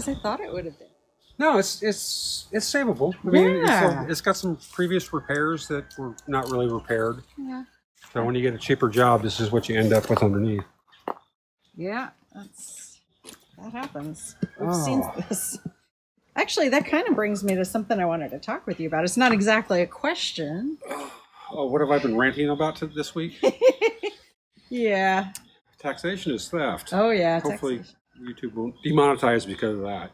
as I thought it would have been. No, it's savable. I mean, it's got some previous repairs that were not really repaired. Yeah. So when you get a cheaper job, this is what you end up with underneath. Yeah, that happens. We've seen this. Actually, that kind of brings me to something I wanted to talk with you about. It's not exactly a question. Oh, what have I been ranting about this week? Yeah. Taxation is theft. Oh, yeah. Hopefully YouTube won't demonetize because of that.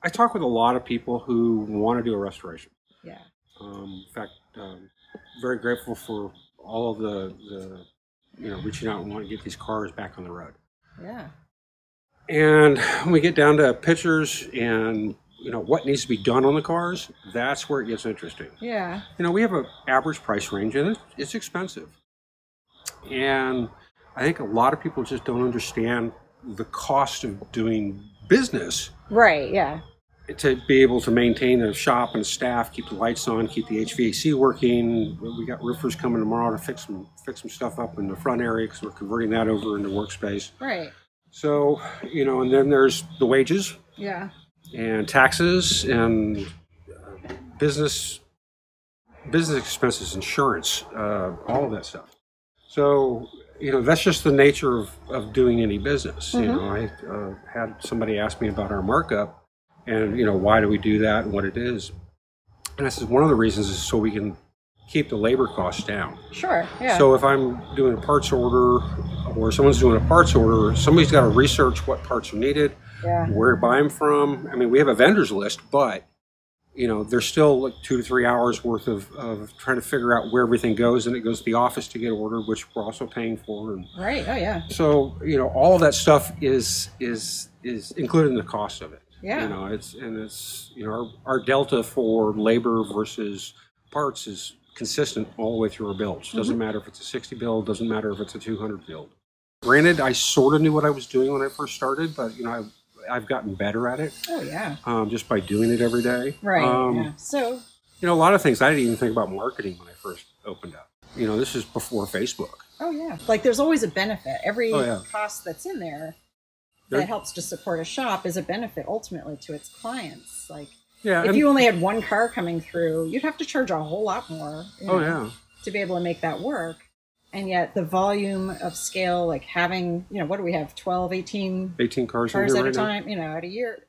I talk with a lot of people who want to do a restoration. Yeah. In fact, very grateful for all of the reaching out and want to get these cars back on the road. Yeah. And when we get down to pictures and what needs to be done on the cars, that's where it gets interesting. Yeah. We have an average price range, and it's expensive. And I think a lot of people just don't understand the cost of doing business. Right, yeah. To be able to maintain a shop and a staff, keep the lights on, keep the HVAC working. We got roofers coming tomorrow to fix some stuff up in the front area because we're converting that over into workspace. Right. So, and then there's the wages. Yeah. And taxes and business expenses, insurance, all of that stuff. So, that's just the nature of doing any business. I had somebody ask me about our markup and, why do we do that and what it is. And I said, one of the reasons is so we can keep the labor costs down. Sure, yeah. So if I'm doing a parts order or someone's doing a parts order, somebody's got to research what parts are needed, where to buy them from. I mean, we have a vendors list, but there's still like 2 to 3 hours worth of trying to figure out where everything goes, and it goes to the office to get ordered, which we're also paying for. And right. Oh yeah. So all of that stuff is included in the cost of it. Yeah. It's our delta for labor versus parts is consistent all the way through our builds. Doesn't matter if it's a 60 build, doesn't matter if it's a 200 build. Granted, I sort of knew what I was doing when I first started, but I've gotten better at it. Oh yeah. Just by doing it every day. Right. Yeah. So. A lot of things I didn't even think about marketing when I first opened up. This is before Facebook. Oh yeah. Like there's always a benefit. Every cost that's in there that helps to support a shop is a benefit ultimately to its clients. Like. Yeah, if you only had one car coming through, you'd have to charge a whole lot more to be able to make that work. And yet the volume of scale, like having, what do we have, 12, 18 cars at right a time, at a year,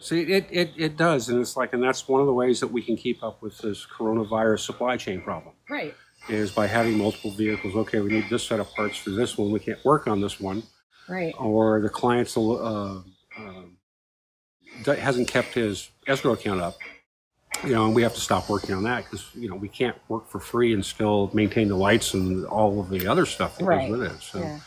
See, it does. And and that's one of the ways that we can keep up with this coronavirus supply chain problem. Right. Is by having multiple vehicles. Okay, we need this set of parts for this one. We can't work on this one. Right. Or the client's hasn't kept his escrow account up, and we have to stop working on that because, we can't work for free and still maintain the lights and all of the other stuff that goes with it. So,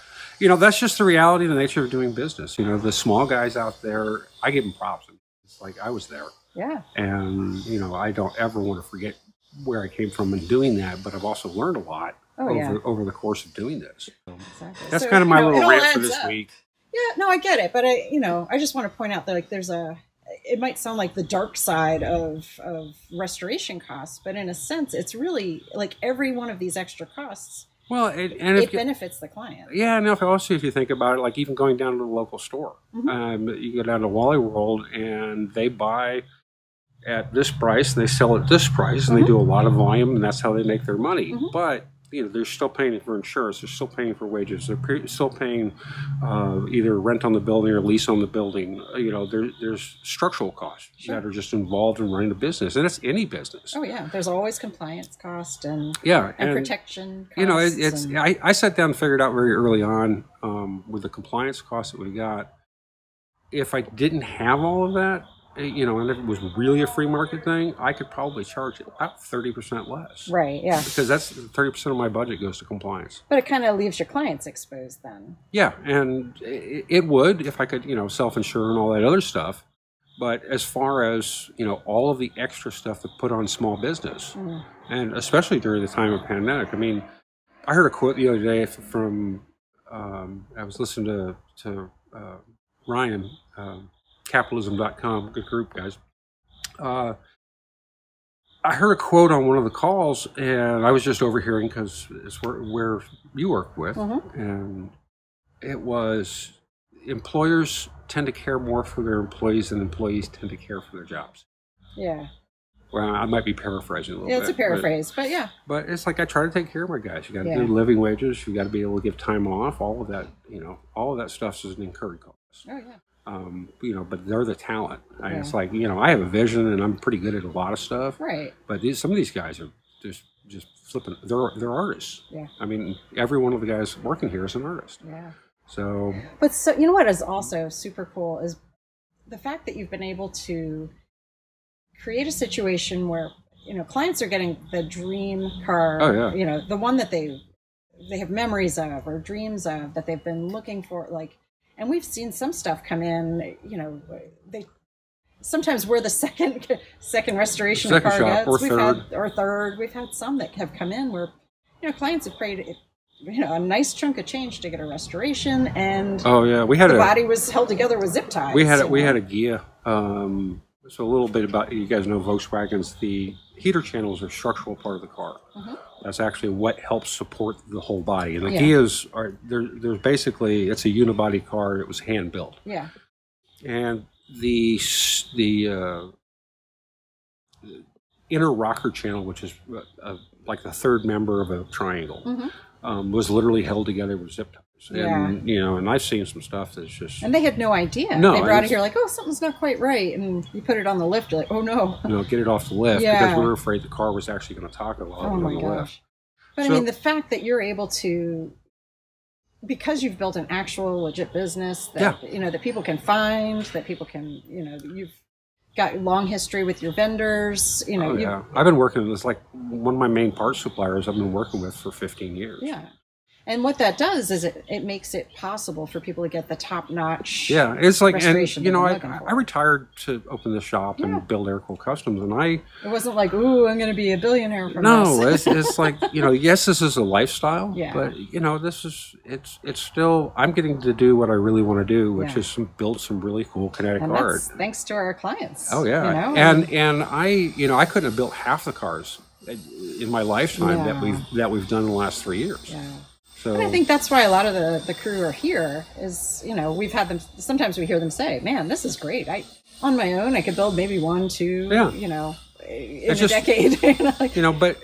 that's just the reality, the nature of doing business. The small guys out there, I give them props. It's like I was there. Yeah. And, I don't ever want to forget where I came from in doing that, but I've also learned a lot over the course of doing this. So exactly. That's kind of my little rant for this week. Yeah, no, I get it, but I just want to point out that it might sound like the dark side of restoration costs, but in a sense, it's really like every one of these extra costs. Well, it benefits the client. Yeah, and if you think about it, like even going down to the local store, you go down to Wally World and they buy at this price and they sell at this price, and they do a lot of volume, and that's how they make their money. But they're still paying for insurance. They're still paying for wages. They're still paying either rent on the building or lease on the building. There's structural costs that are just involved in running the business, and it's any business. Oh yeah, there's always compliance cost and protection costs. I sat down and figured out very early on with the compliance costs that we got. If I didn't have all of that, and if it was really a free market thing, I could probably charge about 30% less. Right, yeah. Because that's 30% of my budget goes to compliance. But it kind of leaves your clients exposed then. Yeah, and it would if I could, self-insure and all that other stuff. But as far as, all of the extra stuff that put on small business, and especially during the time of pandemic, I mean, I heard a quote the other day from, I was listening to Ryan, capitalism.com, good group, guys. I heard a quote on one of the calls, and I was just overhearing because it's where you work with, and it was employers tend to care more for their employees than employees tend to care for their jobs. Yeah. Well, I might be paraphrasing a little bit. Yeah, it's a paraphrase, but yeah. But it's like I try to take care of my guys. You got to do living wages. You got to be able to give time off. All of that, all of that stuff is an incurred cost. Oh yeah. But they're the talent. It's like I have a vision and I'm pretty good at a lot of stuff. Right. But some of these guys are just flipping. They're artists. Yeah. I mean, every one of the guys working here is an artist. Yeah. So. But you know what is also super cool is the fact that you've been able to create a situation where clients are getting the dream car. Oh yeah. The one that they have memories of or dreams of that they've been looking for. And we've seen some stuff come in. They sometimes we're the second restoration car shop, gets. Or third. We've had some that have come in where clients have paid a nice chunk of change to get a restoration, and we had the body was held together with zip ties. We had a Gia. So a little bit about, you guys know Volkswagens, the heater channels are a structural part of the car. That's actually what helps support the whole body. And the Gias there's basically, it's a unibody car. It was hand built. Yeah. And the inner rocker channel, which is like the third member of a triangle, was literally held together with zip ties. And, and I've seen some stuff that's just... And they had no idea. No, they brought it here like, oh, something's not quite right. And you put it on the lift, you're like, oh, no. Get it off the lift because we were afraid the car was actually going to toggle on the lift. But I mean, the fact that you're able to, because you've built an actual legit business that, that people can find, that people can, you've got long history with your vendors, I've been working with one of my main parts suppliers I've been working with for 15 years. Yeah. And what that does is it makes it possible for people to get the top-notch. Yeah, it's like, and I retired to open the shop and build Aircool Customs, and it wasn't like, ooh, I'm going to be a billionaire from this. No, it's like, yes, this is a lifestyle, but this is it's still, I'm getting to do what I really want to do, which is build some really cool kinetic art. That's thanks to our clients. Oh yeah, and I couldn't have built half the cars in my lifetime that we've done in the last 3 years. Yeah. So, and I think that's why a lot of the crew are here is, we've had them, sometimes we hear them say, man, this is great. On my own, I could build maybe 1, 2, in a decade. But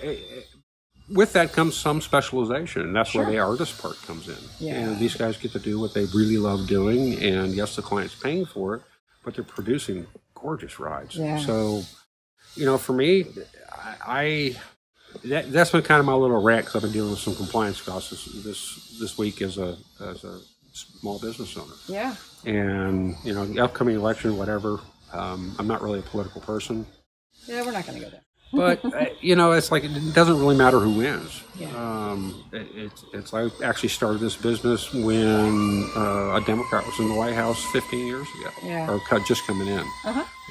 with that comes some specialization, and that's where the artist part comes in. Yeah. And these guys get to do what they really love doing, and yes, the client's paying for it, but they're producing gorgeous rides. Yeah. So, for me, that's been kind of my little rant because I've been dealing with some compliance costs this week as a small business owner. Yeah. And the upcoming election, whatever. I'm not really a political person. Yeah, we're not going to go there. But it's like it doesn't really matter who wins. Yeah. It's I actually started this business when a Democrat was in the White House 15 years ago, or just coming in.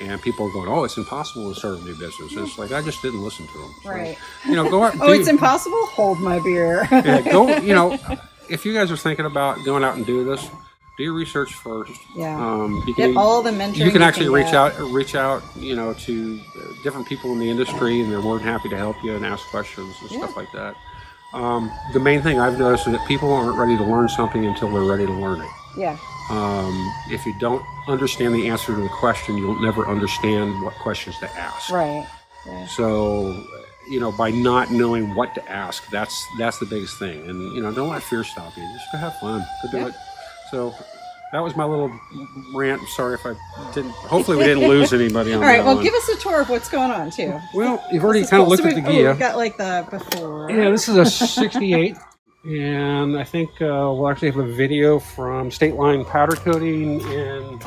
And people are going, "Oh, it's impossible to start a new business." And it's like I just didn't listen to them. So, right. Go out. It's impossible. Hold my beer. If you guys are thinking about going out and do this, do your research first. Yeah. Get all the mentoring. You can actually reach out, to different people in the industry, and they're more than happy to help you and ask questions and stuff like that. The main thing I've noticed is that people aren't ready to learn something until they're ready to learn it. Yeah. If you don't understand the answer to the question, you'll never understand what questions to ask. Right. Yeah. So, by not knowing what to ask, that's the biggest thing. And, don't let fear stop you. Just go have fun. Go do it. So that was my little rant. Sorry if I didn't. Hopefully, we didn't lose anybody on that. All right. Well, give us a tour of what's going on too. Well, you've already kind of looked at the Gia. We've got like the before. Yeah, this is a '68, and I think we'll actually have a video from State Line powder coating in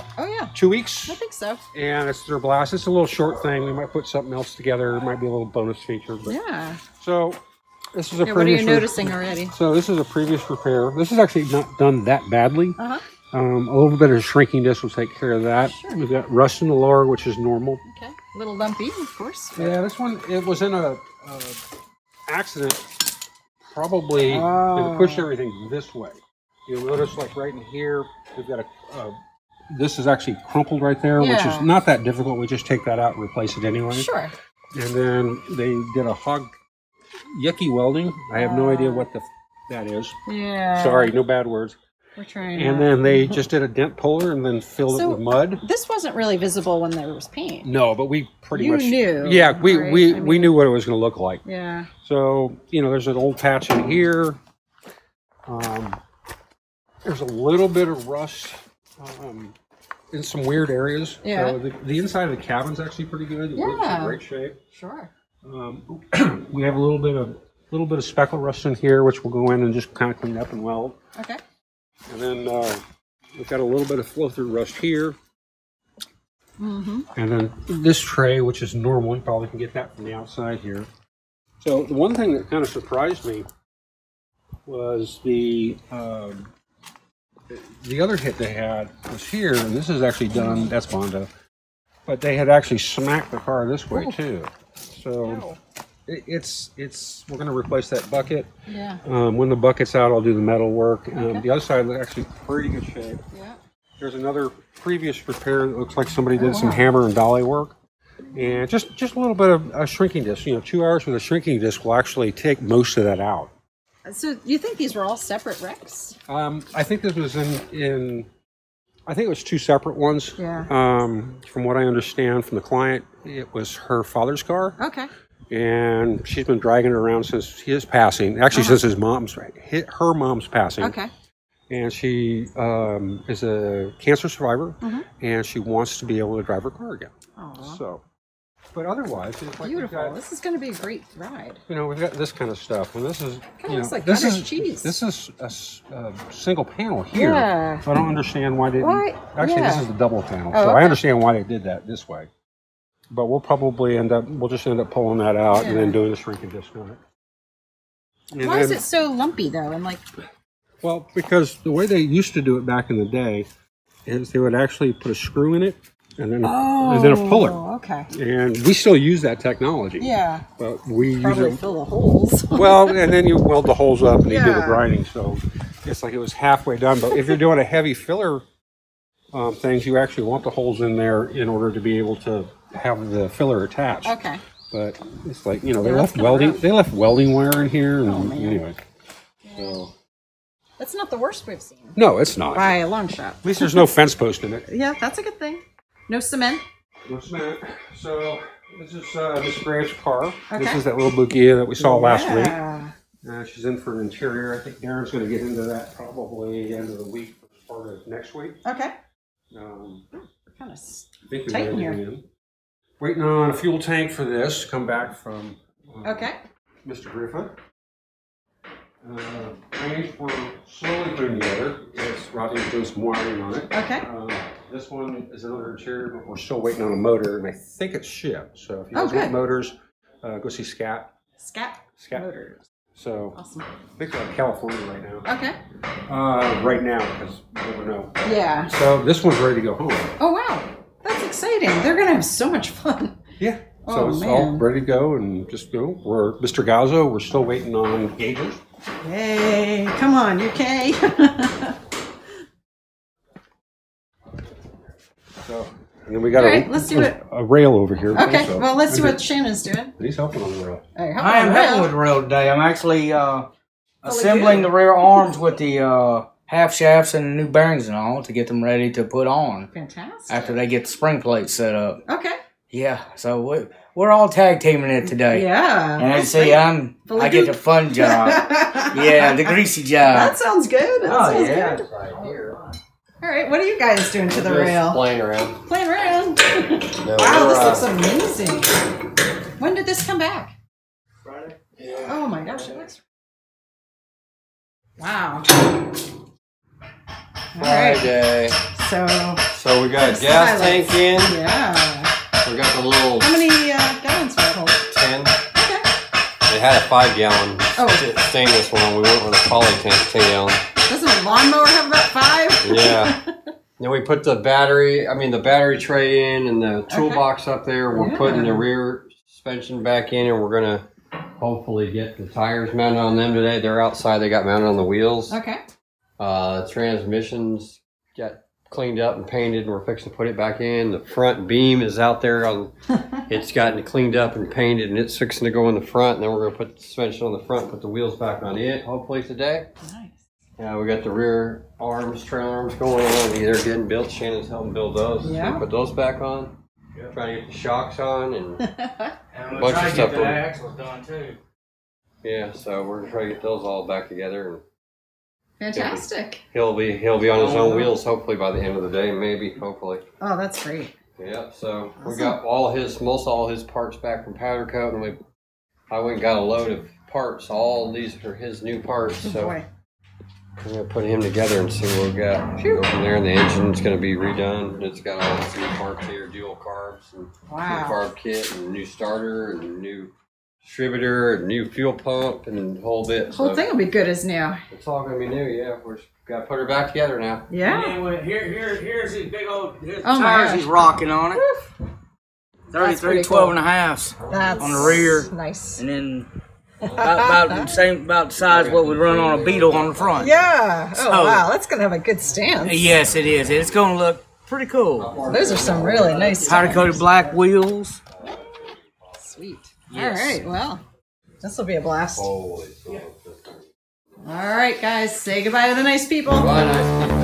2 weeks. I think so. And it's their blast. It's a little short thing. We might put something else together. It might be a little bonus feature. But, so. This is a previous. What are you noticing already? So this is a previous repair. This is actually not done that badly. A little bit of shrinking disc will take care of that. Sure. We've got rust in the lower, which is normal. Okay. A little lumpy, of course. Yeah, this one, it was in a accident. Probably to push everything this way. You'll notice, like right in here, we've got this is actually crumpled right there, which is not that difficult. We just take that out and replace it anyway. Sure. And then they did a yucky welding. I have no idea what that is. Yeah. Sorry, no bad words. We're trying. And then they just did a dent puller and then filled it with mud. This wasn't really visible when there was paint. No, but we pretty much knew. Yeah, we right? we knew what it was going to look like. Yeah. So there's an old patch in here. There's a little bit of rust in some weird areas. Yeah. So the inside of the cabin's actually pretty good. The roof's in great shape. Sure. We have a little bit of speckle rust in here, which we'll go in and just kind of clean up and weld. Okay. And then we've got a little bit of flow-through rust here. And then this tray, which is normal, you probably can get that from the outside here. So the one thing that kind of surprised me was the other hit they had was here, and this is actually done, that's Bondo, but they had actually smacked the car this way too. So it's we're going to replace that bucket. Yeah. When the bucket's out, I'll do the metal work. The other side is actually pretty good shape. Yeah. There's another previous repair that looks like somebody did some hammer and dolly work. And just a little bit of a shrinking disc. 2 hours with a shrinking disc will actually take most of that out. So you think these were all separate wrecks? I think this was in I think it was 2 separate ones. Yeah. From what I understand from the client, it was her father's car. Okay. And she's been dragging it around since his passing. Actually, since her mom's passing. Okay. And she is a cancer survivor, and she wants to be able to drive her car again. Aww. So, but otherwise, it's like beautiful. This is going to be a great ride. We've got this kind of stuff, and this is looks like this cottage is cheese. This is a single panel here. Yeah. So I don't understand why they didn't. Actually, this is the double panel, so okay. I understand why they did that this way. But we'll probably just end up pulling that out and then doing the shrinking disc on it. Why is it so lumpy though? And well, because the way they used to do it back in the day is they would actually put a screw in it and then a puller. Okay. And we still use that technology. Yeah. But we probably fill the holes. Well, and then you weld the holes up and you do the grinding. So it's like it was halfway done. But if you're doing a heavy filler things, you actually want the holes in there in order to be able to have the filler attached. Okay. But it's like, they left welding wire in here, and anyway. So that's not the worst we've seen. No, it's not. By a long shot. At least there's no fence post in it. Yeah, that's a good thing. No cement. No cement. So this is Miss Graham's car. Okay. This is that little Bugia that we saw last week. She's in for an interior. I think Darren's going to get into that probably end of the week or part of next week. Okay. Kind of tight in here. Waiting on a fuel tank for this to come back from Mr. Griffin. Paint we're slowly putting together. Rodney's doing some wiring on it. Okay. This one is another interior, but we're still waiting on a motor, and I think it's shipped. So if you guys want motors, go see Scat. Scat Motors. So awesome. I think they're in California right now. Okay. Right now, because you never know. Yeah. So this one's ready to go home. Oh wow, that's exciting! They're gonna have so much fun. Yeah. So it's all ready to go, and just go. We're Mr. Gazzo. We're still waiting on gauges. Yay! Come on, UK. So, and then we got let's do a rail over here. Okay. Also. Well, let's see what Shannon's doing. He's helping on the rail. I am helping with the rail today. I'm actually assembling the rear arms with the half shafts and new bearings and all to get them ready to put on. Fantastic. After they get the spring plates set up. Okay. Yeah. So we're all tag teaming it today. Yeah. And I see I get the fun job. Yeah, the greasy job. That sounds good. That sounds good. Right here. All right, what are you guys doing to the rail? Playing around. Playing around. Wow, this looks amazing. When did this come back? Friday. Yeah. Oh my gosh, it looks. Wow. Friday. Right. So we got gas tank in. Yeah. We got the little. How many gallons will it hold? 10. Okay. They had a 5-gallon stainless one. We went with a poly tank 10-gallon. Doesn't a lawnmower have about 5? Yeah. Then we put the battery tray in and the toolbox up there. We're putting the rear suspension back in, and we're going to hopefully get the tires mounted on them today. They're outside. They got mounted on the wheels. Okay. Transmissions got cleaned up and painted, and we're fixing to put it back in. The front beam is out there. It's gotten cleaned up and painted, and it's fixing to go in the front. And then we're going to put the suspension on the front, put the wheels back on it, hopefully today. Nice. Yeah, we got the rear arms, trailer arms going on. They're getting built. Shannon's helping build those. Yeah. So put those back on. Yep. Trying to get the shocks on and a bunch of stuff. The axles done too. Yeah, so we're gonna try to get those all back together. And fantastic. He'll be on his own wheels hopefully by the end of the day, maybe, hopefully. Oh, that's great. Yep. So awesome. We got most all his parts back from Powder Coat, and I went and got a load of parts. All these are his new parts. Oh, so boy. I'm gonna put him together and see what we got. Go from there, and the engine's gonna be redone. It's got all these new parts here, dual carbs, and new carb kit, and new starter, and new distributor, and new fuel pump, and the whole bit. The whole thing will be good as new. It's all gonna be new. Yeah, we're got to put her back together now. Yeah. Anyway, here's his big old tires he's rocking on it. 33 12 and a half on the rear. Nice. And then about the size of what we run on a Beetle on the front. Yeah. Oh, wow. That's going to have a good stance. Yes, it is. It's going to look pretty cool. Those are some really nice powder-coated black wheels. Sweet. Yes. All right. Well, this will be a blast. Holy. All right, guys. Say goodbye to the nice people. Bye, nice people.